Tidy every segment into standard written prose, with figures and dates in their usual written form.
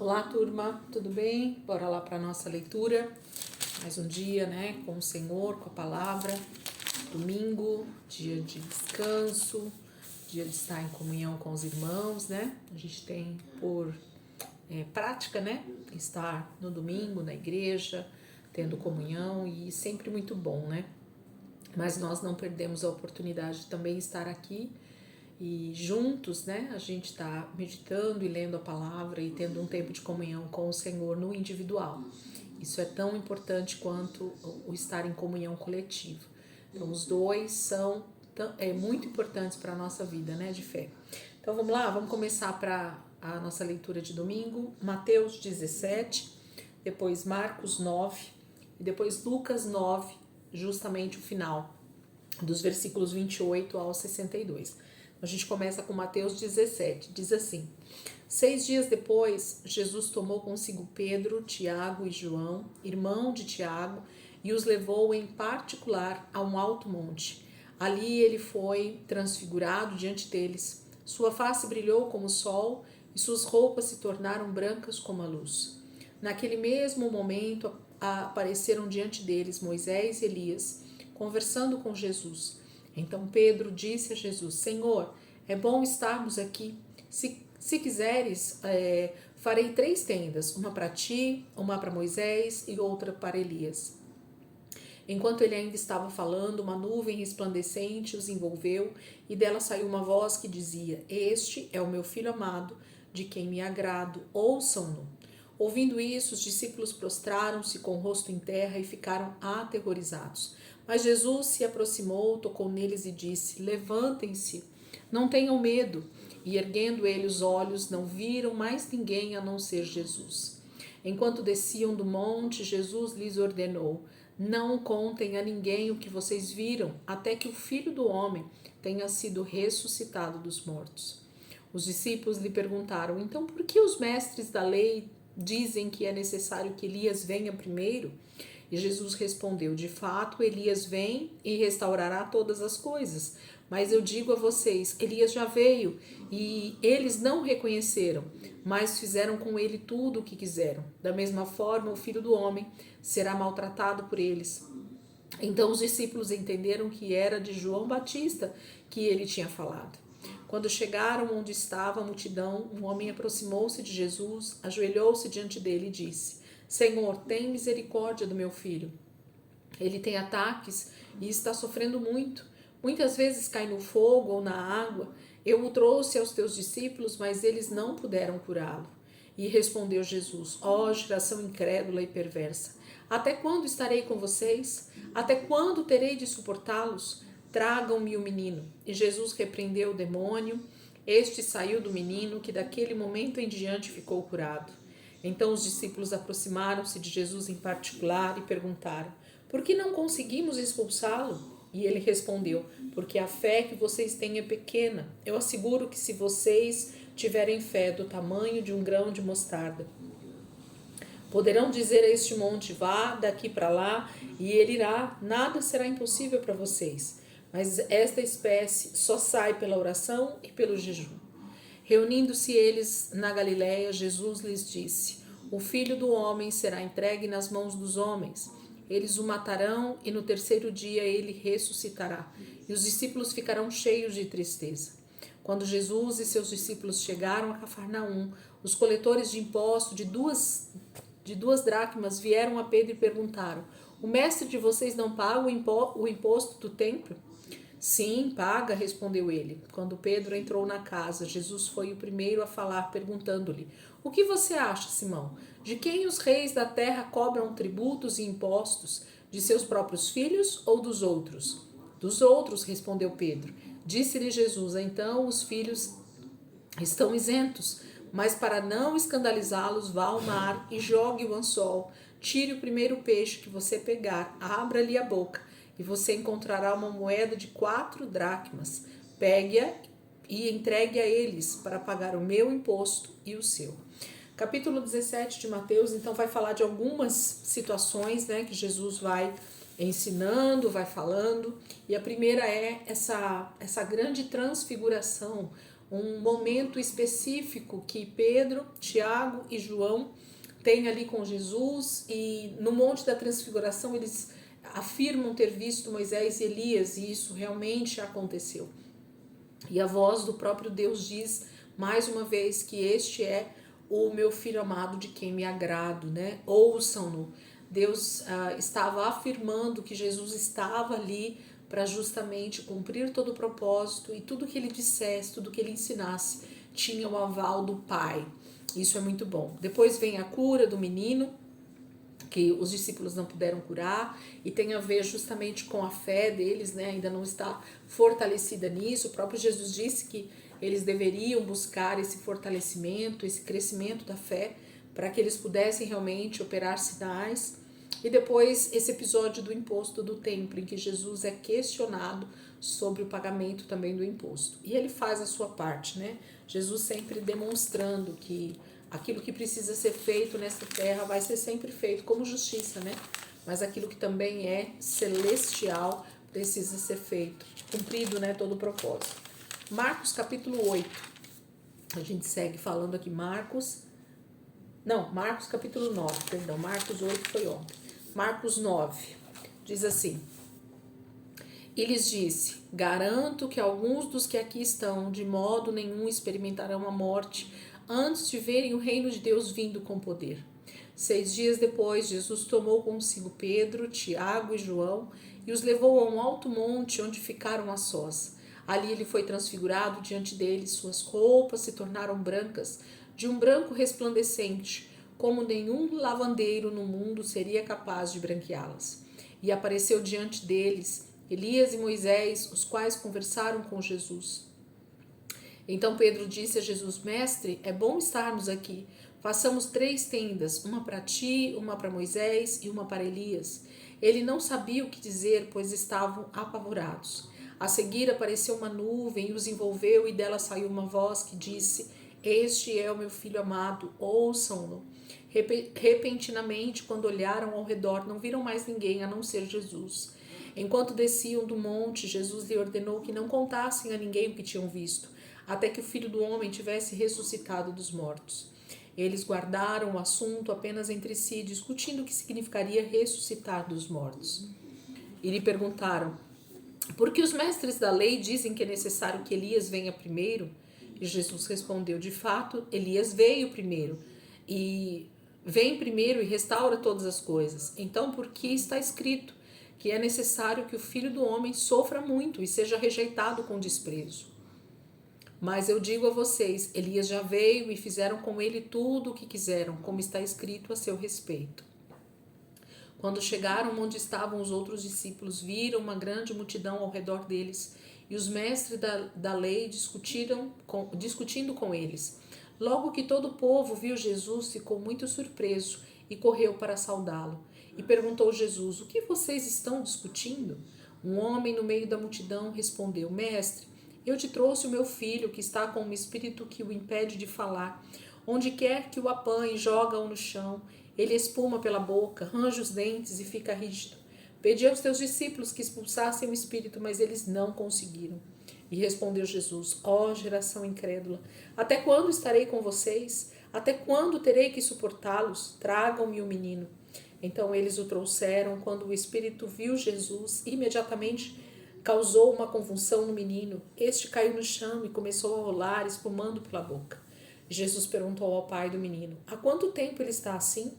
Olá, turma, tudo bem? Bora lá para nossa leitura. Mais um dia, né, com o Senhor, com a palavra. Domingo, dia de descanso, dia de estar em comunhão com os irmãos, né? A gente tem por prática, né, estar no domingo na igreja, tendo comunhão e sempre muito bom, né? Mas nós não perdemos a oportunidade de também estar aqui e juntos, né, a gente está meditando e lendo a palavra e tendo um tempo de comunhão com o Senhor no individual. Isso é tão importante quanto o estar em comunhão coletiva. Então, os dois são muito importantes para a nossa vida, né, de fé. Então, vamos lá, vamos começar para a nossa leitura de domingo. Mateus 17, depois Marcos 9 e depois Lucas 9, justamente o final, dos versículos 28 ao 62. A gente começa com Mateus 17, diz assim: 6 dias depois, Jesus tomou consigo Pedro, Tiago e João, irmão de Tiago, e os levou em particular a um alto monte. Ali ele foi transfigurado diante deles. Sua face brilhou como o sol e suas roupas se tornaram brancas como a luz. Naquele mesmo momento apareceram diante deles Moisés e Elias, conversando com Jesus. Então Pedro disse a Jesus: Senhor, é bom estarmos aqui. Se quiseres, farei 3 tendas, uma para ti, uma para Moisés e outra para Elias. Enquanto ele ainda estava falando, uma nuvem resplandecente os envolveu e dela saiu uma voz que dizia: Este é o meu filho amado, de quem me agrado, ouçam-no. Ouvindo isso, os discípulos prostraram-se com o rosto em terra e ficaram aterrorizados. Mas Jesus se aproximou, tocou neles e disse: Levantem-se, não tenham medo. E erguendo ele os olhos, não viram mais ninguém a não ser Jesus. Enquanto desciam do monte, Jesus lhes ordenou: Não contem a ninguém o que vocês viram, até que o Filho do Homem tenha sido ressuscitado dos mortos. Os discípulos lhe perguntaram: Então por que os mestres da lei dizem que é necessário que Elias venha primeiro? E Jesus respondeu: De fato, Elias vem e restaurará todas as coisas. Mas eu digo a vocês, Elias já veio e eles não reconheceram, mas fizeram com ele tudo o que quiseram. Da mesma forma, o Filho do Homem será maltratado por eles. Então os discípulos entenderam que era de João Batista que ele tinha falado. Quando chegaram onde estava a multidão, um homem aproximou-se de Jesus, ajoelhou-se diante dele e disse: Senhor, tem misericórdia do meu filho. Ele tem ataques e está sofrendo muito. Muitas vezes cai no fogo ou na água. Eu o trouxe aos teus discípulos, mas eles não puderam curá-lo. E respondeu Jesus: Ó geração incrédula e perversa, até quando estarei com vocês? Até quando terei de suportá-los? Tragam-me o menino. E Jesus repreendeu o demônio. Este saiu do menino, que daquele momento em diante ficou curado. Então os discípulos aproximaram-se de Jesus em particular e perguntaram: Por que não conseguimos expulsá-lo? E ele respondeu: Porque a fé que vocês têm é pequena. Eu asseguro que se vocês tiverem fé do tamanho de um grão de mostarda, poderão dizer a este monte: vá daqui para lá, e ele irá. Nada será impossível para vocês. Mas esta espécie só sai pela oração e pelo jejum. Reunindo-se eles na Galiléia, Jesus lhes disse: O Filho do Homem será entregue nas mãos dos homens. Eles o matarão e no terceiro dia ele ressuscitará. E os discípulos ficarão cheios de tristeza. Quando Jesus e seus discípulos chegaram a Cafarnaum, os coletores de imposto de duas dracmas vieram a Pedro e perguntaram: O mestre de vocês não paga o imposto do templo? Sim, paga, respondeu ele. Quando Pedro entrou na casa, Jesus foi o primeiro a falar, perguntando-lhe: O que você acha, Simão? De quem os reis da terra cobram tributos e impostos? De seus próprios filhos ou dos outros? Dos outros, respondeu Pedro. Disse-lhe Jesus: Então os filhos estão isentos, mas para não escandalizá-los, vá ao mar e jogue o anzol. Tire o primeiro peixe que você pegar, abra-lhe a boca, e você encontrará uma moeda de 4 dracmas. Pegue-a e entregue a eles para pagar o meu imposto e o seu. Capítulo 17 de Mateus, então, vai falar de algumas situações, né, que Jesus vai ensinando, vai falando. E a primeira é essa grande transfiguração, um momento específico que Pedro, Tiago e João têm ali com Jesus, e no Monte da Transfiguração eles afirmam ter visto Moisés e Elias, e isso realmente aconteceu. E a voz do próprio Deus diz mais uma vez que este é o meu filho amado de quem me agrado, né? Ouçam-no. Deus estava afirmando que Jesus estava ali para justamente cumprir todo o propósito, e tudo que ele dissesse, tudo que ele ensinasse tinha o aval do Pai. Isso é muito bom. Depois vem a cura do menino, que os discípulos não puderam curar, e tem a ver justamente com a fé deles, né? Ainda não está fortalecida nisso. O próprio Jesus disse que eles deveriam buscar esse fortalecimento, esse crescimento da fé, para que eles pudessem realmente operar sinais. E depois esse episódio do imposto do templo, em que Jesus é questionado sobre o pagamento também do imposto. E ele faz a sua parte, né? Jesus sempre demonstrando que aquilo que precisa ser feito nesta terra vai ser sempre feito como justiça, né? Mas aquilo que também é celestial precisa ser feito, cumprido, né, todo o propósito. Marcos capítulo 8. A gente segue falando aqui Marcos capítulo 9, perdão, Marcos 8 foi ontem. Marcos 9 diz assim: E lhes disse: Garanto que alguns dos que aqui estão de modo nenhum experimentarão a morte antes de verem o reino de Deus vindo com poder. 6 dias depois, Jesus tomou consigo Pedro, Tiago e João e os levou a um alto monte onde ficaram a sós. Ali ele foi transfigurado diante deles, suas roupas se tornaram brancas, de um branco resplandecente, como nenhum lavandeiro no mundo seria capaz de branqueá-las. E apareceu diante deles Elias e Moisés, os quais conversaram com Jesus. Então Pedro disse a Jesus: Mestre, é bom estarmos aqui. Façamos 3 tendas, uma para ti, uma para Moisés e uma para Elias. Ele não sabia o que dizer, pois estavam apavorados. A seguir apareceu uma nuvem e os envolveu, e dela saiu uma voz que disse: Este é o meu filho amado, ouçam-no. Repentinamente, quando olharam ao redor, não viram mais ninguém a não ser Jesus. Enquanto desciam do monte, Jesus lhe ordenou que não contassem a ninguém o que tinham visto, até que o Filho do Homem tivesse ressuscitado dos mortos. Eles guardaram o assunto apenas entre si, discutindo o que significaria ressuscitar dos mortos. E lhe perguntaram: Por que os mestres da lei dizem que é necessário que Elias venha primeiro? E Jesus respondeu: De fato, Elias veio primeiro, e vem primeiro e restaura todas as coisas. Então, por que está escrito que é necessário que o Filho do Homem sofra muito e seja rejeitado com desprezo? Mas eu digo a vocês, Elias já veio e fizeram com ele tudo o que quiseram, como está escrito a seu respeito. Quando chegaram onde estavam os outros discípulos, viram uma grande multidão ao redor deles e os mestres da lei discutindo com eles. Logo que todo o povo viu Jesus, ficou muito surpreso e correu para saudá-lo. E perguntou Jesus: O que vocês estão discutindo? Um homem no meio da multidão respondeu: Mestre, eu te trouxe o meu filho, que está com um espírito que o impede de falar. Onde quer que o apanhe, joga-o no chão. Ele espuma pela boca, range os dentes e fica rígido. Pedi aos teus discípulos que expulsassem o espírito, mas eles não conseguiram. E respondeu Jesus: Ó geração incrédula, até quando estarei com vocês? Até quando terei que suportá-los? Tragam-me o menino. Então eles o trouxeram. Quando o espírito viu Jesus, imediatamente causou uma convulsão no menino. Este caiu no chão e começou a rolar, espumando pela boca. Jesus perguntou ao pai do menino: Há quanto tempo ele está assim?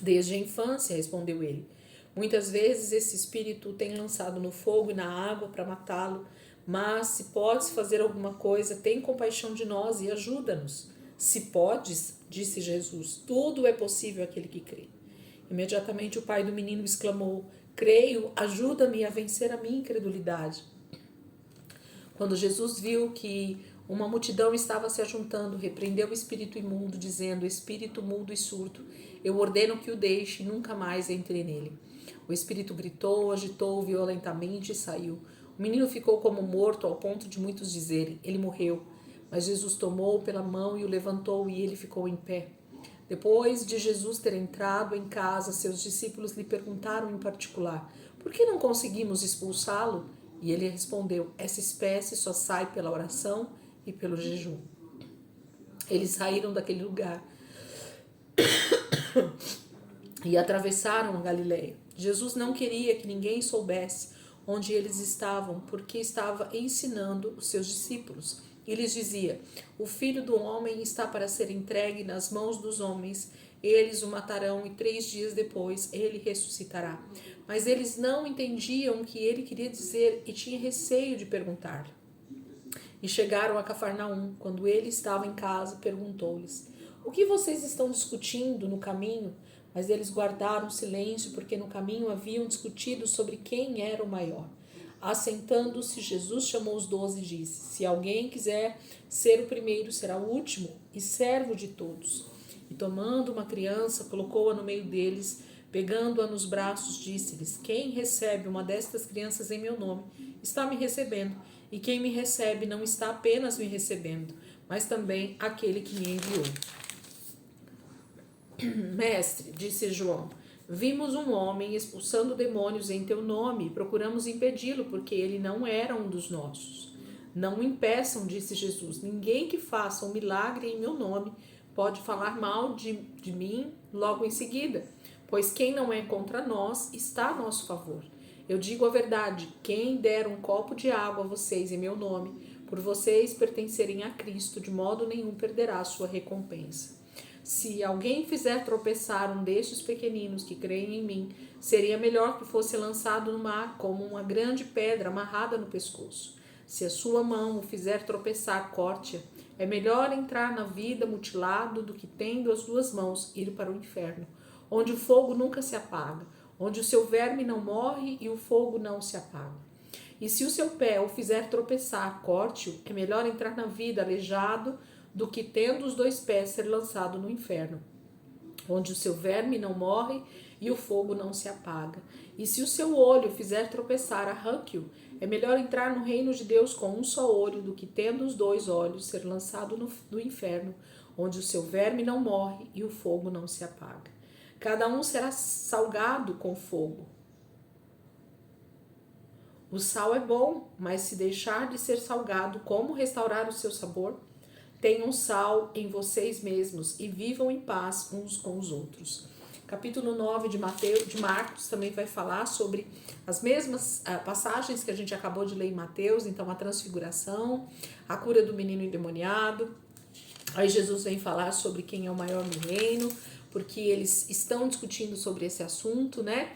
Desde a infância, respondeu ele. Muitas vezes esse espírito tem lançado no fogo e na água para matá-lo, mas se podes fazer alguma coisa, tem compaixão de nós e ajuda-nos. Se podes, disse Jesus, tudo é possível àquele que crê. Imediatamente o pai do menino exclamou: Creio, ajuda-me a vencer a minha incredulidade. Quando Jesus viu que uma multidão estava se ajuntando, repreendeu o espírito imundo, dizendo: Espírito mudo e surdo, eu ordeno que o deixe e nunca mais entre nele. O espírito gritou, agitou violentamente e saiu. O menino ficou como morto, ao ponto de muitos dizerem: Ele morreu. Mas Jesus tomou-o pela mão e o levantou, e ele ficou em pé. Depois de Jesus ter entrado em casa, seus discípulos lhe perguntaram em particular: Por que não conseguimos expulsá-lo? E ele respondeu: Essa espécie só sai pela oração e pelo jejum. Eles saíram daquele lugar e atravessaram a Galileia. Jesus não queria que ninguém soubesse onde eles estavam, porque estava ensinando os seus discípulos. E lhes dizia: o Filho do Homem está para ser entregue nas mãos dos homens. Eles o matarão e 3 dias depois ele ressuscitará. Mas eles não entendiam o que ele queria dizer e tinham receio de perguntar-lhe. E chegaram a Cafarnaum. Quando ele estava em casa, perguntou-lhes: o que vocês estão discutindo no caminho? Mas eles guardaram silêncio, porque no caminho haviam discutido sobre quem era o maior. Assentando-se, Jesus chamou os 12 e disse: se alguém quiser ser o primeiro, será o último e servo de todos. E tomando uma criança, colocou-a no meio deles, pegando-a nos braços, disse-lhes: quem recebe uma destas crianças em meu nome, está me recebendo. E quem me recebe não está apenas me recebendo, mas também aquele que me enviou. Mestre, disse João, vimos um homem expulsando demônios em teu nome e procuramos impedi-lo, porque ele não era um dos nossos. Não o impeçam, disse Jesus. Ninguém que faça um milagre em meu nome pode falar mal de mim logo em seguida, pois quem não é contra nós está a nosso favor. Eu digo a verdade, quem der um copo de água a vocês em meu nome, por vocês pertencerem a Cristo, de modo nenhum perderá a sua recompensa. Se alguém fizer tropeçar um destes pequeninos que creem em mim, seria melhor que fosse lançado no mar como uma grande pedra amarrada no pescoço. Se a sua mão o fizer tropeçar, corte-a. É melhor entrar na vida mutilado do que, tendo as 2 mãos, ir para o inferno, onde o fogo nunca se apaga, onde o seu verme não morre e o fogo não se apaga. E se o seu pé o fizer tropeçar, corte-o. É melhor entrar na vida aleijado do que, tendo os 2 pés, ser lançado no inferno, onde o seu verme não morre e o fogo não se apaga. E se o seu olho fizer tropeçar, arranque-o. É melhor entrar no reino de Deus com um só olho do que, tendo os 2 olhos, ser lançado no inferno, onde o seu verme não morre e o fogo não se apaga. Cada um será salgado com fogo. O sal é bom, mas se deixar de ser salgado, como restaurar o seu sabor? Tenham sal em vocês mesmos e vivam em paz uns com os outros. Capítulo 9 de Marcos também vai falar sobre as mesmas passagens que a gente acabou de ler em Mateus. Então, a transfiguração, a cura do menino endemoniado. Aí Jesus vem falar sobre quem é o maior no reino, porque eles estão discutindo sobre esse assunto, né?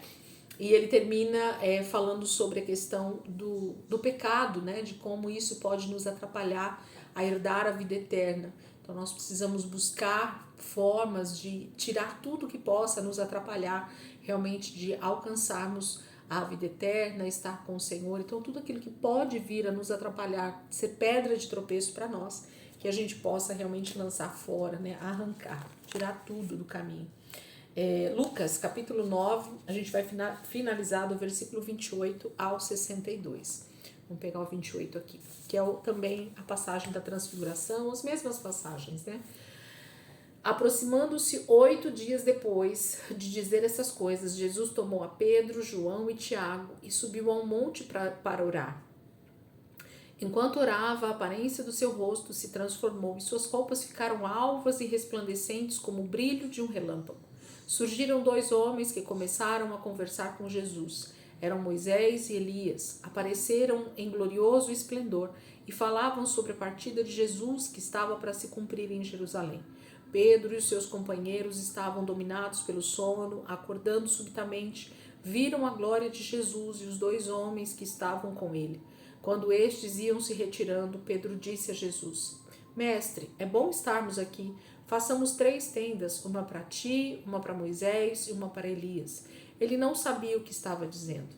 E ele termina falando sobre a questão do pecado, né? De como isso pode nos atrapalhar a herdar a vida eterna. Então nós precisamos buscar formas de tirar tudo que possa nos atrapalhar realmente de alcançarmos a vida eterna, estar com o Senhor. Então tudo aquilo que pode vir a nos atrapalhar, ser pedra de tropeço para nós, que a gente possa realmente lançar fora, né? Arrancar, tirar tudo do caminho. Lucas, capítulo 9, a gente vai finalizar do versículo 28 ao 62. Vamos pegar o 28 aqui, que é também a passagem da transfiguração, as mesmas passagens, né? Aproximando-se 8 dias depois de dizer essas coisas, Jesus tomou a Pedro, João e Tiago e subiu a um monte para orar. Enquanto orava, a aparência do seu rosto se transformou e suas roupas ficaram alvas e resplandecentes como o brilho de um relâmpago. Surgiram 2 homens que começaram a conversar com Jesus. Eram Moisés e Elias. Apareceram em glorioso esplendor e falavam sobre a partida de Jesus que estava para se cumprir em Jerusalém. Pedro e os seus companheiros estavam dominados pelo sono. Acordando subitamente, viram a glória de Jesus e os 2 homens que estavam com ele. Quando estes iam se retirando, Pedro disse a Jesus: Mestre, é bom estarmos aqui. Façamos 3 tendas, uma para ti, uma para Moisés e uma para Elias. Ele não sabia o que estava dizendo.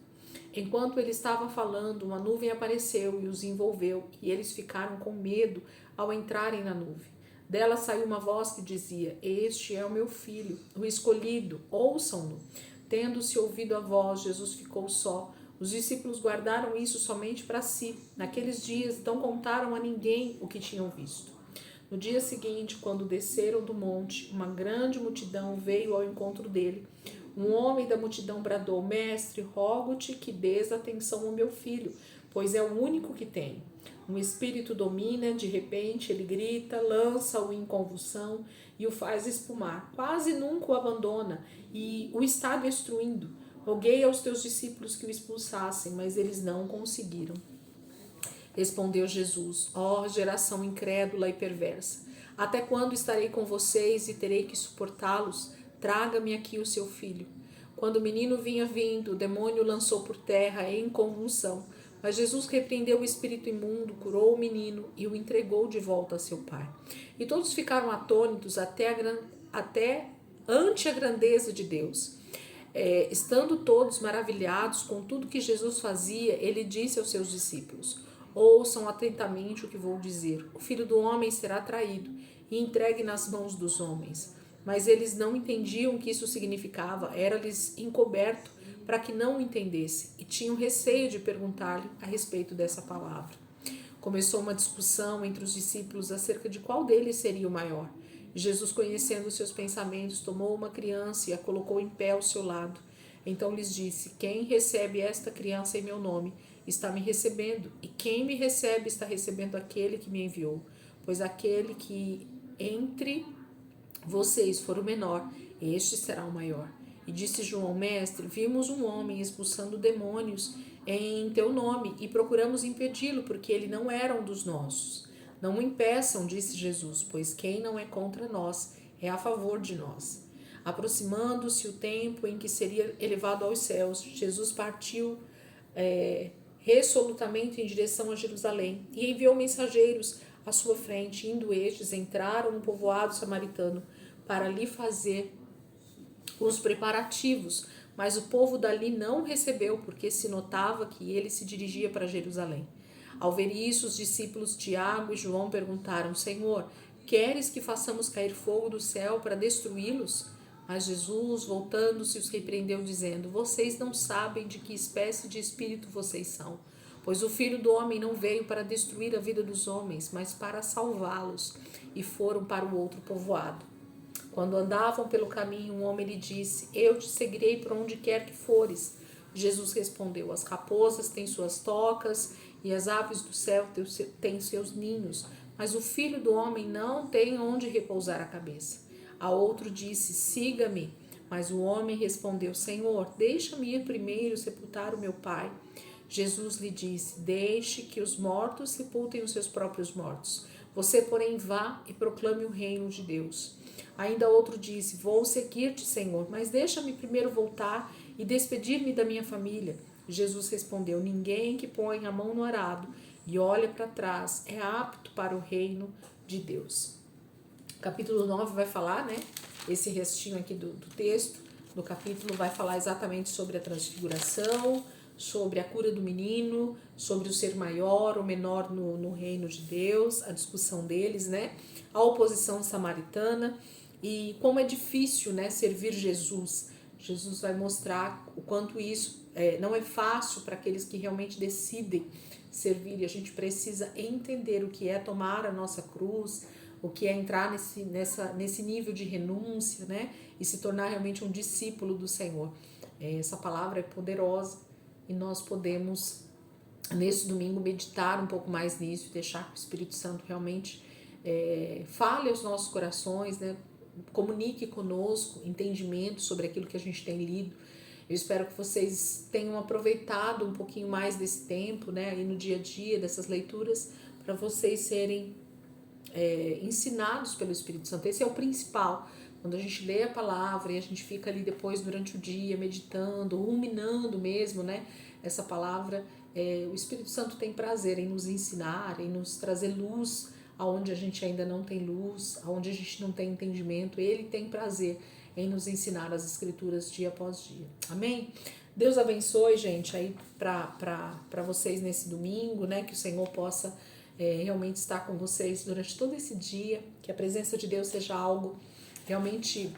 Enquanto ele estava falando, uma nuvem apareceu e os envolveu, e eles ficaram com medo ao entrarem na nuvem. Dela saiu uma voz que dizia: Este é o meu filho, o escolhido, ouçam-no. Tendo-se ouvido a voz, Jesus ficou só. Os discípulos guardaram isso somente para si. Naqueles dias, não contaram a ninguém o que tinham visto. No dia seguinte, quando desceram do monte, uma grande multidão veio ao encontro dele. Um homem da multidão bradou: Mestre, rogo-te que dês atenção ao meu filho, pois é o único que tenho. Um espírito domina, de repente ele grita, lança-o em convulsão e o faz espumar. Quase nunca o abandona e o está destruindo. Roguei aos teus discípulos que o expulsassem, mas eles não conseguiram. Respondeu Jesus: ó geração incrédula e perversa, até quando estarei com vocês e terei que suportá-los? Traga-me aqui o seu filho. Quando o menino vinha vindo, o demônio o lançou por terra em convulsão. Mas Jesus repreendeu o espírito imundo, curou o menino e o entregou de volta a seu pai. E todos ficaram atônitos até ante a grandeza de Deus. Estando todos maravilhados com tudo que Jesus fazia, ele disse aos seus discípulos: ouçam atentamente o que vou dizer. O Filho do Homem será traído e entregue nas mãos dos homens. Mas eles não entendiam o que isso significava, era-lhes encoberto para que não o entendesse, e tinham receio de perguntar-lhe a respeito dessa palavra. Começou uma discussão entre os discípulos acerca de qual deles seria o maior. Jesus, conhecendo os seus pensamentos, tomou uma criança e a colocou em pé ao seu lado. Então lhes disse: quem recebe esta criança em meu nome está me recebendo, e quem me recebe está recebendo aquele que me enviou. Pois aquele que entre vocês for o menor, este será o maior. E disse João: mestre, vimos um homem expulsando demônios em teu nome e procuramos impedi-lo, porque ele não era um dos nossos. Não o impeçam, disse Jesus, pois quem não é contra nós é a favor de nós. Aproximando-se o tempo em que seria elevado aos céus, Jesus partiu resolutamente em direção a Jerusalém e enviou mensageiros à sua frente. Indo estes, entraram no povoado samaritano para lhe fazer os preparativos, mas o povo dali não o recebeu, porque se notava que ele se dirigia para Jerusalém. Ao ver isso, os discípulos Tiago e João perguntaram: Senhor, queres que façamos cair fogo do céu para destruí-los? Mas Jesus, voltando-se, os repreendeu, dizendo: vocês não sabem de que espécie de espírito vocês são, pois o Filho do Homem não veio para destruir a vida dos homens, mas para salvá-los. E foram para o outro povoado. Quando andavam pelo caminho, um homem lhe disse: eu te seguirei por onde quer que fores. Jesus respondeu: as raposas têm suas tocas e as aves do céu têm seus ninhos, mas o Filho do Homem não tem onde repousar a cabeça. A outro disse: siga-me. Mas o homem respondeu: Senhor, deixa-me ir primeiro sepultar o meu pai. Jesus lhe disse: deixe que os mortos sepultem os seus próprios mortos. Você, porém, vá e proclame o reino de Deus. Ainda outro disse: vou seguir-te, Senhor, mas deixa-me primeiro voltar e despedir-me da minha família. Jesus respondeu: ninguém que põe a mão no arado e olha para trás é apto para o reino de Deus. Capítulo 9 vai falar, né? Esse restinho aqui do texto do capítulo vai falar exatamente sobre a transfiguração, sobre a cura do menino, sobre o ser maior ou menor no reino de Deus, a discussão deles, né? A oposição samaritana e como é difícil, né, servir Jesus. Jesus vai mostrar o quanto isso não é fácil para aqueles que realmente decidem servir, e a gente precisa entender o que é tomar a nossa cruz, o que é entrar nesse nível de renúncia, né, e se tornar realmente um discípulo do Senhor. Essa palavra é poderosa e nós podemos, nesse domingo, meditar um pouco mais nisso e deixar que o Espírito Santo realmente fale aos nossos corações, né, comunique conosco entendimento sobre aquilo que a gente tem lido. Eu espero que vocês tenham aproveitado um pouquinho mais desse tempo, né, aí no dia a dia, dessas leituras, para vocês serem ensinados pelo Espírito Santo. Esse é o principal. Quando a gente lê a palavra e a gente fica ali depois durante o dia meditando, ruminando mesmo, né, essa palavra, o Espírito Santo tem prazer em nos ensinar, em nos trazer luz aonde a gente ainda não tem luz, aonde a gente não tem entendimento. Ele tem prazer em nos ensinar as escrituras dia após dia. Amém? Deus abençoe, gente, aí para vocês nesse domingo, né? Que o Senhor possa realmente estar com vocês durante todo esse dia, que a presença de Deus seja algo realmente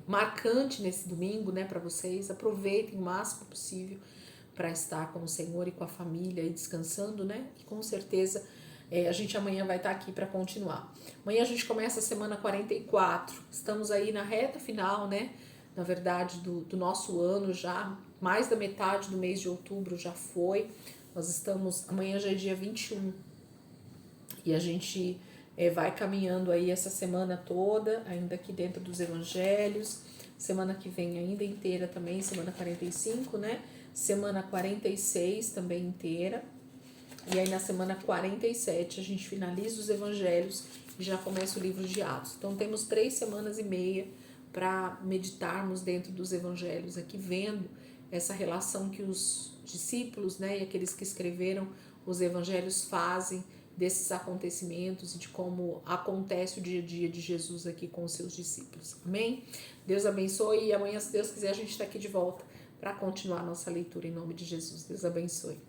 marcante nesse domingo, né? Para vocês, aproveitem o máximo possível para estar com o Senhor e com a família e descansando, né? E com certeza a gente amanhã vai estar aqui para continuar. Amanhã a gente começa a semana 44. Estamos aí na reta final, né? Na verdade, do nosso ano já. Mais da metade do mês de outubro já foi. Amanhã já é dia 21 e a gente vai caminhando aí essa semana toda, ainda aqui dentro dos evangelhos, semana que vem ainda inteira também, semana 45, né? Semana 46 também inteira. E aí na semana 47 a gente finaliza os evangelhos e já começa o livro de Atos. Então temos 3 semanas e meia para meditarmos dentro dos evangelhos aqui, vendo essa relação que os discípulos, né, e aqueles que escreveram os evangelhos fazem desses acontecimentos e de como acontece o dia a dia de Jesus aqui com os seus discípulos. Amém? Deus abençoe e amanhã, se Deus quiser, a gente está aqui de volta para continuar a nossa leitura em nome de Jesus. Deus abençoe.